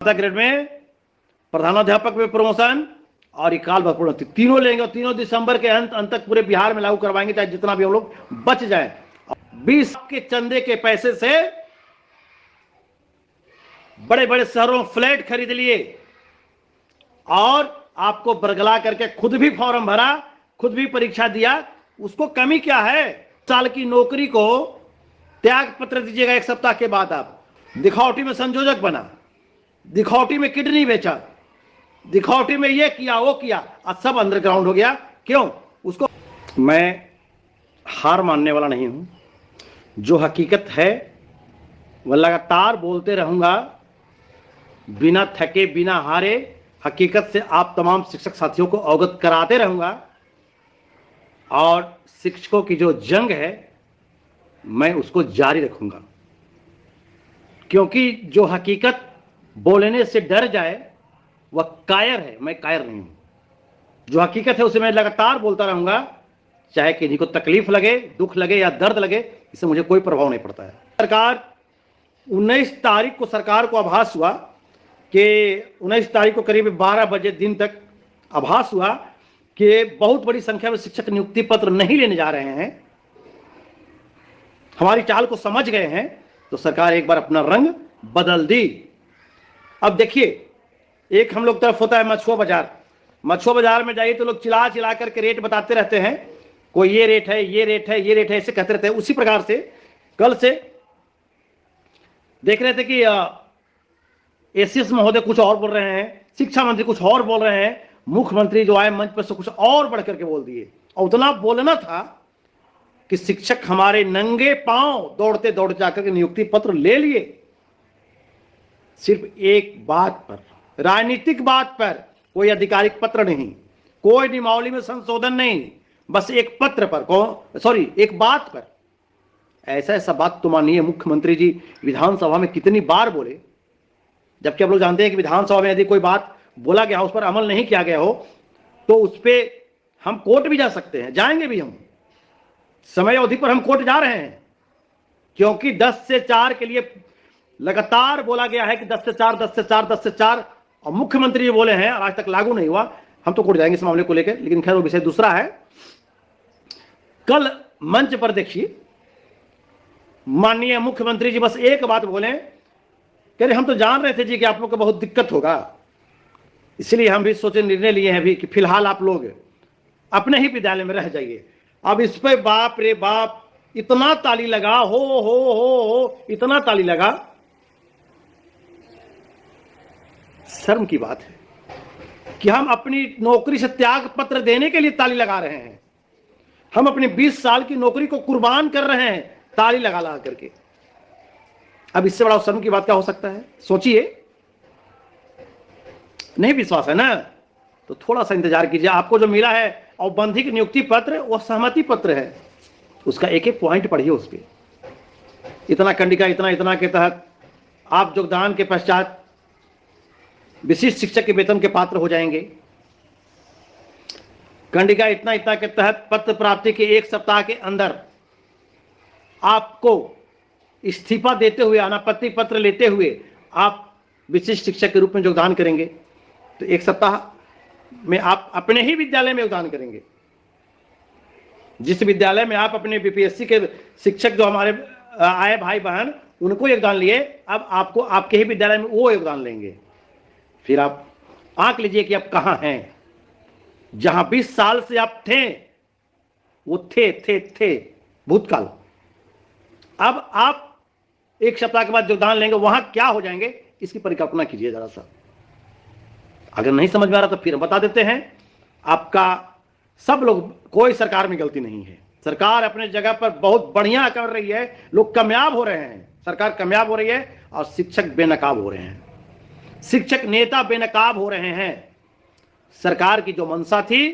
Grade में प्रधानाध्यापक में प्रमोशन और काल प्रोन्नति तीनों लेंगे और तीनों दिसंबर के अंत तक पूरे बिहार में लागू करवाएंगे, चाहे जितना भी हम लोग बच जाए। 20 के चंदे के पैसे से बड़े बड़े शहरों में फ्लैट खरीद लिए और आपको बरगला करके खुद भी फॉर्म भरा, खुद भी परीक्षा दिया। उसको कमी क्या है? साल की नौकरी को त्याग पत्र दीजिएगा 1 सप्ताह के बाद। आप दिखौटी में संयोजक बना, दिखौटी में किडनी बेचा, दिखौटी में ये किया वो किया, आज सब अंडरग्राउंड हो गया। क्यों? उसको मैं हार मानने वाला नहीं हूं। जो हकीकत है वह लगातार बोलते रहूंगा, बिना थके बिना हारे हकीकत से आप तमाम शिक्षक साथियों को अवगत कराते रहूंगा। और शिक्षकों की जो जंग है मैं उसको जारी रखूंगा, क्योंकि जो हकीकत बोलने से डर जाए वह कायर है, मैं कायर नहीं हूं। जो हकीकत है उसे मैं लगातार बोलता रहूंगा, चाहे किसी को तकलीफ लगे, दुख लगे या दर्द लगे, इससे मुझे कोई प्रभाव नहीं पड़ता है। सरकार 19 तारीख को सरकार को आभास हुआ कि 19 तारीख को करीब 12 बजे दिन तक आभास हुआ कि बहुत बड़ी संख्या में शिक्षक नियुक्ति पत्र नहीं लेने जा रहे हैं। हमारी चाल को समझ गए हैं तो सरकार एक बार अपना रंग बदल दी। अब देखिए, एक हम लोग तरफ होता है मछुआ बाजार। मछुआ बाजार में जाइए तो लोग चिल्ला चिल्ला करके रेट बताते रहते हैं, कोई ये रेट है, ये रेट है, ये रेट है, ऐसे कहते रहते हैं। उसी प्रकार से कल से देख रहे थे कि एसीएस महोदय कुछ और बोल रहे हैं, शिक्षा मंत्री कुछ और बोल रहे हैं, मुख्यमंत्री जो आए मंच पर से कुछ और बढ़ करके बोल दिए। और उतना बोलना था कि शिक्षक हमारे नंगे पांव दौड़ते दौड़ते जाकर के नियुक्ति पत्र ले लिए। सिर्फ एक बात पर, राजनीतिक बात पर, कोई आधिकारिक पत्र नहीं, कोई नियमावली में संशोधन नहीं, बस एक पत्र पर, एक बात पर। ऐसा ऐसा बात तो माननीय मुख्यमंत्री जी विधानसभा में कितनी बार बोले, जबकि आप लोग जानते हैं कि विधानसभा में यदि कोई बात बोला गया, उस पर अमल नहीं किया गया हो तो उस पर हम कोर्ट भी जा सकते हैं, जाएंगे भी। हम समय अवधि पर हम कोर्ट जा रहे हैं, क्योंकि 10 से 4 के लिए लगातार बोला गया है कि 10 से 4, 10 से 4, 10 से 4, और मुख्यमंत्री जी बोले हैं और आज तक लागू नहीं हुआ। हम तो कोर्ट जाएंगे इस मामले को लेकर, लेकिन खैर वो विषय दूसरा है। कल मंच पर देखिए माननीय मुख्यमंत्री जी बस एक बात बोले, कह रहे हम तो जान रहे थे जी कि आप लोग को बहुत दिक्कत होगा, इसलिए हम भी सोचे, निर्णय लिए हैं भी कि फिलहाल आप लोग अपने ही विद्यालय में रह जाइए। अब इस पे बाप रे बाप इतना ताली लगा, हो इतना ताली लगा। शर्म की बात है कि हम अपनी नौकरी से त्याग पत्र देने के लिए ताली लगा रहे हैं। हम अपनी 20 साल की नौकरी को कुर्बान कर रहे हैं ताली लगा लगा करके। अब इससे बड़ा शर्म की बात क्या हो सकता है? सोचिए। नहीं विश्वास है ना, तो थोड़ा सा इंतजार कीजिए। आपको जो मिला है औपबंधिक नियुक्ति पत्र, वह सहमति पत्र है, उसका एक एक पॉइंट पढ़िए। उस पर इतना कंडिका इतना के तहत आप योगदान के पश्चात विशिष्ट शिक्षक के वेतन के पात्र हो जाएंगे। कंडिका इतना के तहत पत्र प्राप्ति के 1 सप्ताह के अंदर आपको इस्तीफा देते हुए, अनापत्ति पत्र लेते हुए आप विशिष्ट शिक्षक के रूप में योगदान करेंगे। तो 1 सप्ताह में आप अपने ही विद्यालय में योगदान करेंगे। जिस विद्यालय में आप अपने बीपीएससी के शिक्षक जो हमारे आए भाई बहन, उनको योगदान लिए, अब आपको आपके ही विद्यालय में वो योगदान लेंगे। फिर आप आंक लीजिए कि आप कहां हैं। जहां 20 साल से आप थे वो थे भूतकाल। अब आप 1 सप्ताह के बाद योगदान लेंगे, वहां क्या हो जाएंगे इसकी परिकल्पना कीजिए जरा सा। अगर नहीं समझ में आ रहा तो फिर बता देते हैं। आपका सब लोग, कोई सरकार में गलती नहीं है। सरकार अपने जगह पर बहुत बढ़िया कर रही है, लोग कामयाब हो रहे हैं, सरकार कामयाब हो रही है और शिक्षक बेनकाब हो रहे हैं, शिक्षक नेता बेनकाब हो रहे हैं। सरकार की जो मंशा थी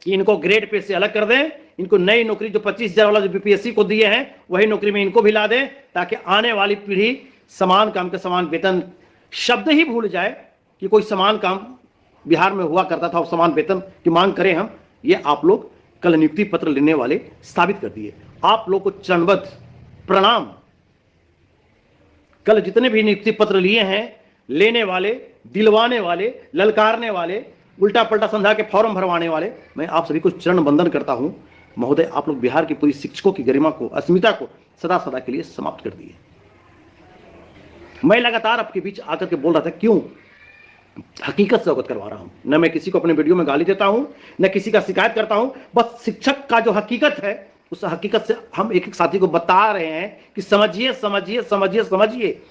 कि इनको ग्रेड पे से अलग कर दें, इनको नई नौकरी जो 25,000 वाला जो बीपीएससी को दिए हैं वही नौकरी में इनको भी ला दें, ताकि आने वाली पीढ़ी समान काम के समान वेतन शब्द ही भूल जाए कि कोई समान काम बिहार में हुआ करता था और समान वेतन की मांग करें हम। ये आप लोग कल नियुक्ति पत्र लेने वाले साबित कर दिए। आप लोग को चरणबद्ध प्रणाम। कल जितने भी नियुक्ति पत्र लिए हैं लेने वाले, दिलवाने वाले, ललकारने वाले, उल्टा पलटा समझा के फॉर्म भरवाने वाले, मैं आप सभी को चरण वंदन करता हूं। महोदय, आप लोग बिहार की पूरी शिक्षकों की गरिमा को, अस्मिता को सदा सदा के लिए समाप्त कर दिए। मैं लगातार आपके बीच आकर के बोल रहा था, क्यों? हकीकत से अवगत करवा रहा हूं। न मैं किसी को अपने वीडियो में गाली देता हूं, न किसी का शिकायत करता हूं। बस शिक्षक का जो हकीकत है, उस हकीकत से हम एक एक साथी को बता रहे हैं कि समझिए समझिए समझिए समझिए।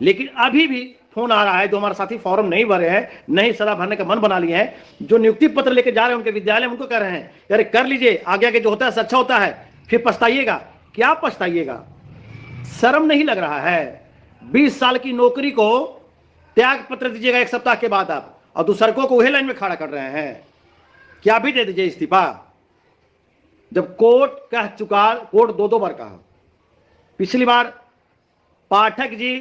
लेकिन अभी भी फोन आ रहा है, जो हमारे साथी फॉर्म नहीं भरे हैं, नहीं सदा भरने का मन बना लिए हैं, जो नियुक्ति पत्र लेके जा रहे हैं उनके विद्यालय, उनको कह रहे हैं अरे कर लीजिए, आगे आगे जो होता है अच्छा होता है, फिर पछताइएगा। क्या पछताइएगा? शर्म नहीं लग रहा है? 20 साल की नौकरी को त्याग पत्र दीजिएगा 1 सप्ताह के बाद आप, और दूसरों को वही लाइन में खड़ा कर रहे हैं। क्या भी दे दीजिए इस्तीफा। जब कोर्ट कह चुका, कोर्ट 2 बार कहा, पिछली बार पाठक जी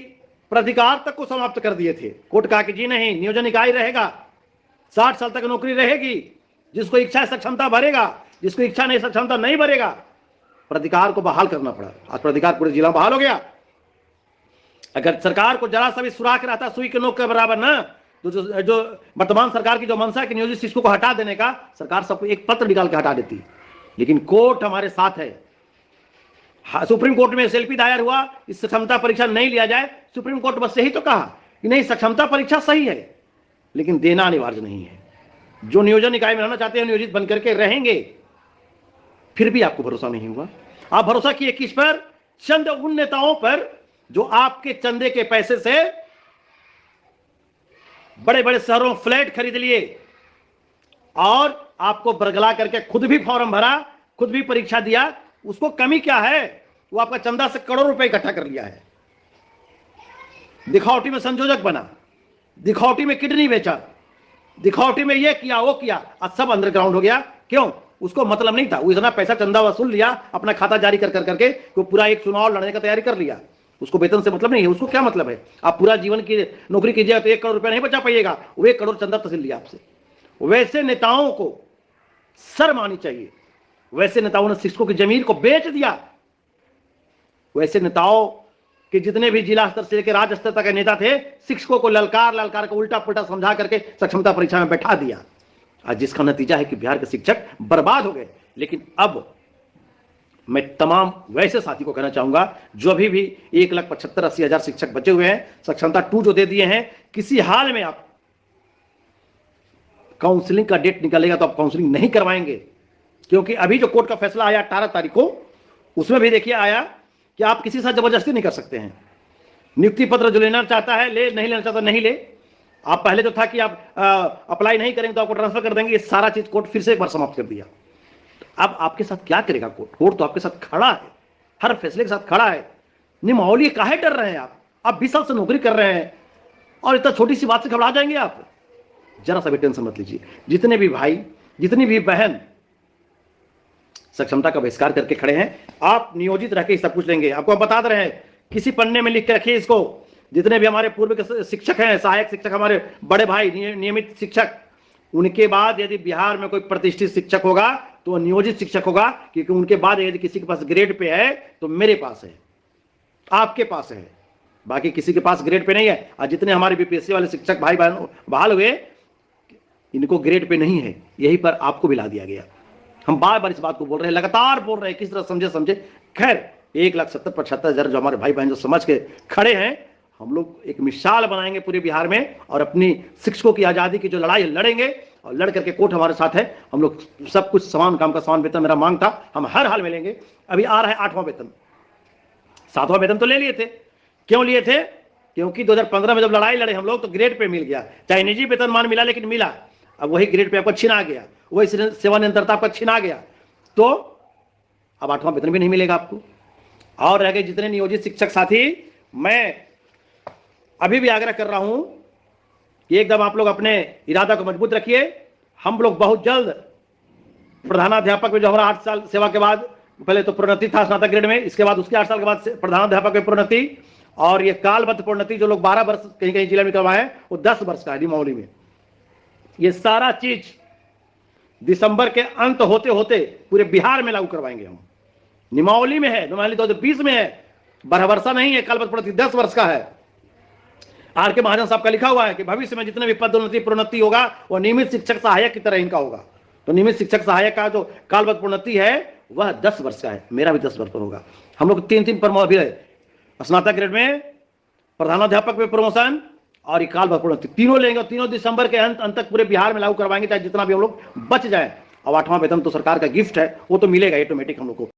प्राधिकार तक को समाप्त कर दिए थे। कोर्ट कहा कि जी नहीं, नियोजन इकाई रहेगा, 60 साल तक नौकरी रहेगी, जिसको इच्छा है सक्षमता भरेगा, जिसको इच्छा नहीं सक्षमता नहीं भरेगा। प्राधिकार को बहाल करना पड़ा। आज प्राधिकार पूरे जिला बहाल हो गया। अगर सरकार को जरा सा भी सुराख रहता सुई के नोक के बराबर ना, तो जो वर्तमान सरकार की जो मंशा है कि नियोजित शिक्षकों को हटा देने का, सरकार सबको एक पत्र निकाल के हटा देती। लेकिन कोर्ट हमारे साथ है। सुप्रीम कोर्ट में एसएलपी दायर हुआ, इस सक्षमता परीक्षा नहीं लिया जाए। सुप्रीम कोर्ट बस यही तो कहा कि नहीं, सक्षमता परीक्षा सही है, लेकिन देना अनिवार्य नहीं है। जो नियोजन इकाई में रहना चाहते हैं नियोजित बनकर के रहेंगे। फिर भी आपको भरोसा नहीं हुआ। आप भरोसा किए किस पर? चंद उन नेताओं पर जो आपके चंदे के पैसे से बड़े बड़े शहरों में फ्लैट खरीद लिए और आपको बरगला करके खुद भी फॉर्म भरा, खुद भी परीक्षा दिया। उसको कमी क्या है? वो आपका चंदा से करोड़ रुपए इकट्ठा कर लिया है। दिखौटी में संयोजक बना, दिखौटी में किडनी बेचा, दिखौटी में ये किया वो किया, आज सब अंडरग्राउंड हो गया। क्यों? उसको मतलब नहीं था। वो इतना पैसा चंदा वसूल लिया अपना खाता जारी कर करके, वो पूरा एक चुनाव लड़ने का तैयारी कर लिया। उसको वेतन से मतलब नहीं है। उसको क्या मतलब है? आप पूरा जीवन की नौकरी कीजिएगा तो 1 करोड़ रुपया नहीं बचा पाइएगा। वो 1 करोड़ चंदा तहसील लिया आपसे। वैसे नेताओं को शर्म आनी चाहिए। वैसे नेताओं ने शिक्षकों की जमीन को बेच दिया। वैसे नेताओं के जितने भी जिला स्तर से लेकर राज्य स्तर तक के नेता थे, शिक्षकों को ललकार ललकार के उल्टा पुल्टा समझा करके सक्षमता परीक्षा में बैठा दिया। आज जिसका नतीजा है कि बिहार के शिक्षक बर्बाद हो गए। लेकिन अब मैं तमाम वैसे साथी को कहना चाहूंगा जो अभी भी 1,75,80,000 शिक्षक बचे हुए हैं, सक्षमता 2 जो दे दिए हैं, किसी हाल में आप काउंसलिंग का डेट निकलेगा तो आप काउंसलिंग नहीं करवाएंगे। क्योंकि अभी जो कोर्ट का फैसला आया 18 तारीख को, उसमें भी देखिए आया कि आप किसी से जबरदस्ती नहीं कर सकते हैं। नियुक्ति पत्र जो लेना चाहता है ले, नहीं लेना चाहता नहीं ले। आप पहले जो था कि आप अप्लाई नहीं करेंगे तो आपको ट्रांसफर कर देंगे, ये सारा चीज कोर्ट फिर से एक बार समाप्त कर दिया। अब आपके साथ क्या करेगा कोर्ट? कोर्ट तो आपके साथ खड़ा है, हर फैसले के साथ खड़ा है। निमौली काहे डर रहे हैं आप 20 साल से नौकरी कर रहे हैं और इतना छोटी सी बात से घबरा जाएंगे आप? जरा सा भी टेंशन मत लीजिए। जितने भी भाई, जितनी भी बहन सक्षमता का बहिष्कार करके खड़े हैं, आप नियोजित रह के सब कुछ लेंगे। आपको हम बता दे रहे हैं, किसी पन्ने में लिख के रखिए इसको। जितने भी हमारे पूर्व के शिक्षक हैं, सहायक शिक्षक, हमारे बड़े भाई नियमित शिक्षक, उनके बाद यदि बिहार में कोई प्रतिष्ठित शिक्षक होगा तो नियोजित शिक्षक होगा। क्योंकि उनके बाद यदि किसी के पास ग्रेड पे है तो मेरे पास है, आपके पास है, बाकी किसी के पास ग्रेड पे नहीं है। आज जितने हमारे बीपीएससी वाले शिक्षक भाई बहन बहाल हुए, इनको ग्रेड पे नहीं है, यही पर आपको भी ला दिया गया। हम बार बार इस बात को बोल रहे हैं, लगातार बोल रहे हैं, किस तरह समझे। खैर 1,70,75,000 जो हमारे भाई बहन जो समझ के खड़े हैं, हम लोग एक मिसाल बनाएंगे पूरे बिहार में और अपनी शिक्षकों की आजादी की जो लड़ाई लड़ेंगे। और लड़ करके कोर्ट हमारे साथ है। हम लोग सब कुछ समान काम का समान वेतन मेरा मांग था, हम हर हाल में लेंगे। अभी आ रहा है 8वां वेतन, 7वां वेतन तो ले लिए थे। क्यों लिए थे? क्योंकि 2015 में जब लड़ाई लड़े हम लोग तो ग्रेड पे मिल गया, चाहे निजी वेतनमान मिला, लेकिन मिला। अब वही ग्रेड पे आपको छिना गया, वही सेवा निरंतरता आपका छिना गया, तो अब 8वां वेतन भी नहीं मिलेगा आपको। और रह गए जितने नियोजित शिक्षक साथी, मैं अभी भी आग्रह कर रहा हूं कि एकदम आप लोग अपने इरादा को मजबूत रखिए। हम लोग बहुत जल्द प्रधानाध्यापक में जो हमारा 8 साल सेवा के बाद, पहले तो प्रोन्नति था स्नातक ग्रेड में, इसके बाद उसके 8 साल के बाद प्रधानाध्यापक में प्रोन्नति, और ये कालबद्ध प्रोन्नति जो लोग 12 वर्ष कहीं कहीं जिले में करवाए हैं वो 10 वर्ष का है निमौली में। ये सारा चीज दिसंबर के अंत होते होते पूरे बिहार में लागू करवाएंगे हम। निमौली में है, निमौली 2020 में है, 12 वर्ष नहीं है, कालबद्ध प्रोन्नति 10 वर्ष का है। आर के महाजन साहब का लिखा हुआ है कि भविष्य में जितने भी पदोन्नति प्रोन्नति होगा वो नियमित शिक्षक सहायक की तरह इनका होगा। तो नियमित शिक्षक सहायक का जो कालबद्ध प्रोन्नति है वह 10 वर्ष का है, मेरा भी 10 वर्ष पर होगा। हम लोग 3-3 प्रमोशन भी है, स्नातक ग्रेड में, प्रधानाध्यापक में प्रमोशन और कालबद्ध प्रोन्नति, तीनों लेंगे और तीनों दिसंबर के अंत तक पूरे बिहार में लागू करवाएंगे, चाहे जितना भी हम लोग बच जाए। और 8वां वेतन तो सरकार का गिफ्ट है, वो तो मिलेगा ऑटोमेटिक हम लोग को।